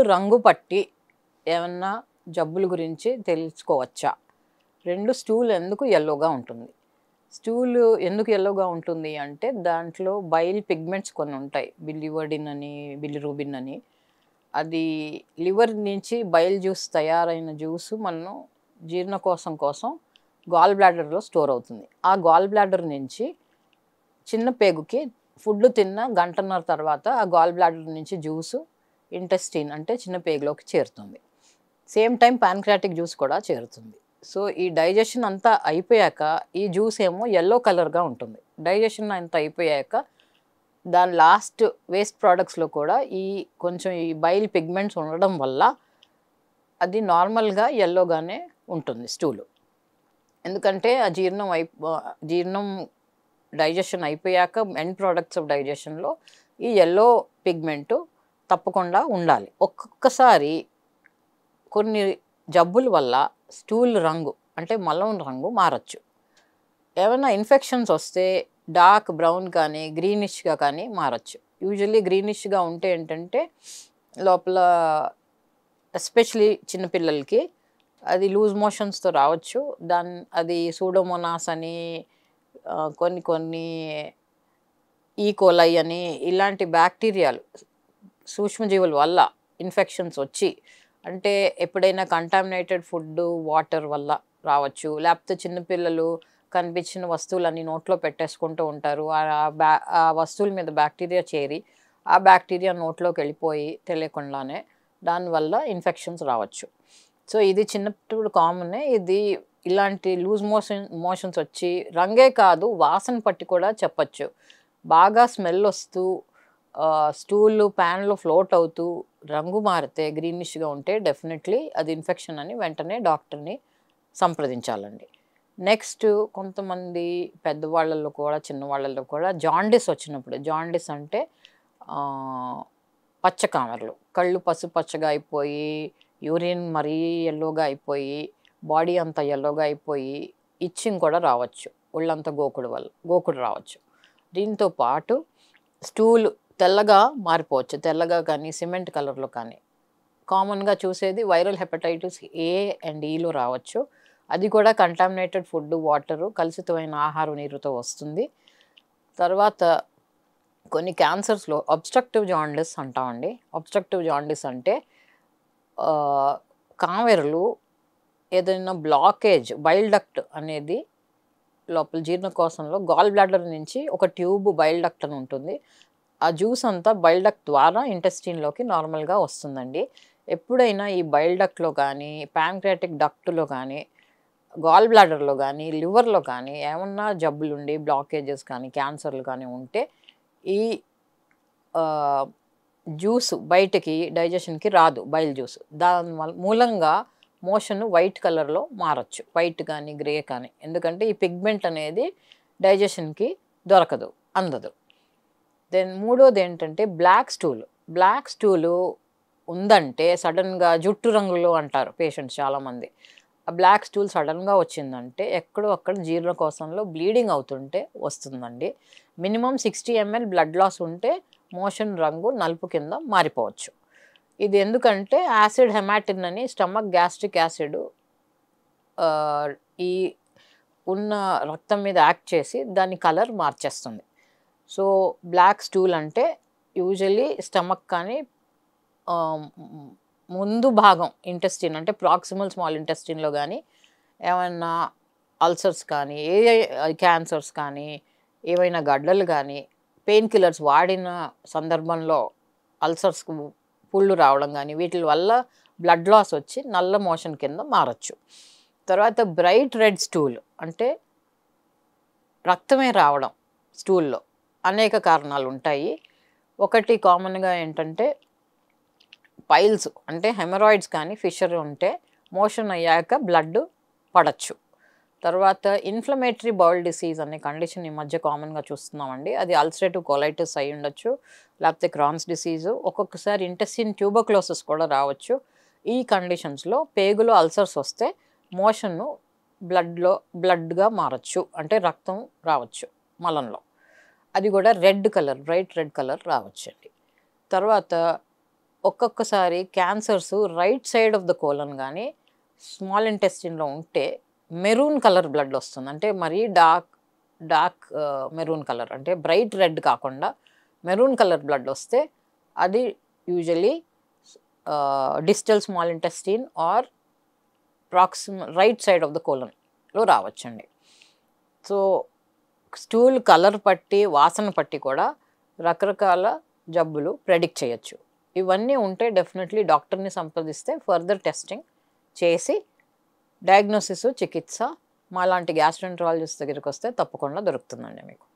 రంగు పట్టి ఏమన్నా జబ్బుల గురించి తెలుసుకోవచ్చా? 2 స్టూల్ ఎందుకు యెల్లోగా ఉంటుంది? స్టూల్ ఎందుకు యెల్లోగా ఉంటుంది అంటే దాంట్లో బైల్ పిగ్మెంట్స్ కొన్ని ఉంటాయి. బిలివర్డిన్ అని, బిలిరూబిన్ అని. అది లివర్ నుంచి బైల్ జ్యూస్ తయారైన జ్యూస్ మనం జీర్ణకోశం కోసం గాల్ బ్లాడర్‌లో స్టోర్ అవుతుంది. ఆ గాల్ బ్లాడర్ నుంచి చిన్న పేగుకి ఫుడ్ తిన్న గంటన్నర తర్వాత ఆ గాల్ బ్లాడర్ నుంచి జ్యూసు ఇంటెస్టిన్ అంటే చిన్న పేగులోకి చేరుతుంది. సేమ్ టైమ్ పాన్‌క్రియాటిక్ జ్యూస్ కూడా చేరుతుంది. సో, ఈ డైజెషన్ అంతా అయిపోయాక ఈ జ్యూస్ ఏమో యెల్లో కలర్‌గా ఉంటుంది. డైజెషన్ అంతా అయిపోయాక దాని లాస్ట్ వేస్ట్ ప్రొడక్ట్స్‌లో కూడా కొంచెం ఈ బైల్ పిగ్మెంట్స్ ఉండడం వల్ల అది నార్మల్‌గా యెల్లోగానే ఉంటుంది స్టూలు. ఎందుకంటే ఆ జీర్ణం డైజెషన్ అయిపోయాక ఎండ్ ప్రొడక్ట్స్ ఆఫ్ డైజెషన్‌లో ఈ యెల్లో పిగ్మెంట్ తప్పకుండా ఉండాలి. ఒక్కొక్కసారి కొన్ని జబ్బుల వల్ల స్టూల్ రంగు అంటే మలం రంగు మారచ్చు. ఏమైనా ఇన్ఫెక్షన్స్ వస్తే డార్క్ బ్రౌన్ కానీ, గ్రీనిష్‌గా కానీ మారచ్చు. యూజువల్లీ గ్రీనిష్‌గా ఉంటే ఏంటంటే లోపల ఎస్పెషల్లీ చిన్న పిల్లలకి అది లూజ్ మోషన్స్‌తో రావచ్చు. అది సూడోమోనాస్ అని కొన్ని కొన్ని ఈకోలై అని ఇలాంటి బ్యాక్టీరియాలు సూక్ష్మజీవుల వల్ల ఇన్ఫెక్షన్స్ వచ్చి అంటే ఎప్పుడైనా కంటామినేటెడ్ ఫుడ్, వాటర్ వల్ల రావచ్చు. లేకపోతే చిన్నపిల్లలు కనిపించిన వస్తువులన్నీ నోట్లో పెట్టేసుకుంటూ ఉంటారు. ఆ వస్తువుల మీద బ్యాక్టీరియా చేరి, ఆ బ్యాక్టీరియా నోట్లోకి వెళ్ళిపోయి తెలియకుండానే దానివల్ల ఇన్ఫెక్షన్స్ రావచ్చు. సో, ఇది చిన్నప్పుడు కామనే. ఇలాంటి లూజ్ మోషన్స్ వచ్చి రంగే కాదు వాసన పట్టి కూడా చెప్పచ్చు. బాగా స్మెల్ వస్తూ స్టూలు ప్యాన్‌లో ఫ్లోట్ అవుతూ రంగు మారితే గ్రీనిష్‌గా ఉంటే డెఫినెట్‌లీ అది ఇన్ఫెక్షన్ అని వెంటనే డాక్టర్‌ని సంప్రదించాలండి. నెక్స్ట్ కొంతమంది పెద్దవాళ్ళలో కూడా చిన్నవాళ్ళలో కూడా జాండీస్ వచ్చినప్పుడు జాండీస్ అంటే పచ్చకామెర్లు కళ్ళు పసుపచ్చగా అయిపోయి యూరిన్ మరీ యెల్లోగా అయిపోయి బాడీ అంతా యెల్లోగా అయిపోయి ఇచ్చింగ్ కూడా రావచ్చు. ఒళ్ళంతా గోకుడు రావచ్చు. దీంతో పాటు స్టూల్ తెల్లగా మారిపోవచ్చు. తెల్లగా కానీ, సిమెంట్ కలర్‌లో కానీ. కామన్‌గా చూసేది వైరల్ హెపటైటిస్ ఏ అండ్ ఈలో రావచ్చు. అది కూడా కంటామినేటెడ్ ఫుడ్, వాటరు, కలుషితమైన ఆహారం, నీరుతో వస్తుంది. తర్వాత కొన్ని క్యాన్సర్స్‌లో అబ్స్ట్రక్టివ్ జాండీస్ అంటామండి. అబ్స్ట్రక్టివ్ జాండీస్ అంటే కామెర్లు ఏదైనా బ్లాకేజ్ బైల్ డక్ట్ అనేది లోపల జీర్ణకోశంలో గాల్ బ్లాడర్ నుంచి ఒక ట్యూబ్ బైల్ డక్ట్ అని ఉంటుంది. ఆ జ్యూస్ అంతా బైల్ డక్ట్ ద్వారా ఇంటెస్టిన్‌లోకి నార్మల్‌గా వస్తుందండి. ఎప్పుడైనా ఈ బైల్ డక్ట్‌లో కానీ, పాన్‌క్రియాటిక్ డక్ట్‌లో కానీ, గాల్ బ్లాడర్‌లో కానీ, లివర్‌లో కానీ ఏమన్నా జబ్బులుండి బ్లాకేజెస్ కానీ, క్యాన్సర్‌లు కానీ ఉంటే ఈ జ్యూస్ బయటకి డైజెషన్‌కి రాదు బైల్ జ్యూస్. మూలంగా మోషన్ వైట్ కలర్‌లో మారచ్చు. వైట్ కానీ, గ్రే కానీ. ఎందుకంటే ఈ పిగ్మెంట్ అనేది డైజెషన్‌కి దొరకదు, అందదు. దెన్ మూడోదేంటంటే బ్లాక్ స్టూల్. బ్లాక్ స్టూలు ఉందంటే సడెన్‌గా జుట్టు రంగులో అంటారు పేషెంట్స్ చాలామంది. ఆ బ్లాక్ స్టూల్ సడెన్‌గా వచ్చిందంటే ఎక్కడో అక్కడ జీర్ణకోశంలో బ్లీడింగ్ అవుతుంటే వస్తుందండి. మినిమమ్ 60 ml బ్లడ్ లాస్ ఉంటే మోషన్ రంగు నలుపు కింద మారిపోవచ్చు. ఇది ఎందుకంటే యాసిడ్ హెమాటిన్ అని స్టమక్ గ్యాస్ట్రిక్ యాసిడ్ ఈ ఉన్న రక్తం మీద యాక్ట్ చేసి దాని కలర్ మార్చేస్తుంది. సో, బ్లాక్ స్టూల్ అంటే యూజువల్లీ స్టమక్ కానీ ముందు భాగం ఇంటెస్టిన్ అంటే ప్రాక్సిమల్ స్మాల్ ఇంటెస్టిన్‌లో గానీ ఏమన్నా అల్సర్స్ కానీ, క్యాన్సర్స్ కానీ, ఏవైనా గడ్డలు గానీ, పెయిన్ కిల్లర్స్ వాడిన సందర్భంలో అల్సర్స్‌కు పుళ్ళు రావడం గానీ, వీటిల వల్ల బ్లడ్ లాస్ వచ్చి నల్ల మోషన్ కింద మారచ్చు. తర్వాత బ్రైట్ రెడ్ స్టూల్ అంటే రక్తమే రావడం స్టూల్‌లో. అనేక కారణాలుంటాయి. ఒకటి కామన్‌గా ఏంటంటే పైల్స్ అంటే హెమరాయిడ్స్ కానీ, ఫిషర్ ఉంటే మోషన్ అయ్యాక బ్లడ్ పడచ్చు. తర్వాత ఇన్‌ఫ్లమేటరీ బౌల్ డిసీజ్ అనే కండిషన్ ఈ మధ్య కామన్‌గా చూస్తున్నామండి. అది అల్సరేటివ్ కొలైటిస్ అయ్యుండొచ్చు. లేకపోతే క్రాన్స్ డిసీజు. ఒక్కొక్కసారి ఇంటెస్టిన్ ట్యూబర్క్లోసిస్ కూడా రావచ్చు. ఈ కండిషన్స్‌లో పేగులో అల్సర్స్ వస్తే మోషన్‌ను బ్లడ్‌గా మారచ్చు. అంటే రక్తం రావచ్చు మలంలో. అది కూడా red colour, bright red colour రావచ్చండి. తర్వాత ఒక్కొక్కసారి cancers right side of the colon కానీ స్మాల్ ఇంటెస్టిన్లో ఉంటే మెరూన్ కలర్ బ్లడ్ వస్తుంది. అంటే మరీ డార్క్ మెరూన్ కలర్, అంటే బ్రైట్ రెడ్ కాకుండా మెరూన్ కలర్ బ్లడ్ వస్తే అది usually distal small intestine or right side of the కోలన్లో రావచ్చండి. సో స్టూల్ కలర్ పట్టి వాసన పట్టి కూడా రకరకాల జబ్బులు ప్రెడిక్ట్ చేయొచ్చు. ఇవన్నీ ఉంటే డెఫినెట్లీ డాక్టర్ని సంప్రదిస్తే ఫర్దర్ టెస్టింగ్ చేసి డయాగ్నోసిస్, చికిత్స మాలాంటి గ్యాస్ట్రోఎంటరాలజిస్ట్ దగ్గరికి వస్తే తప్పకుండా దొరుకుతుందండి మీకు.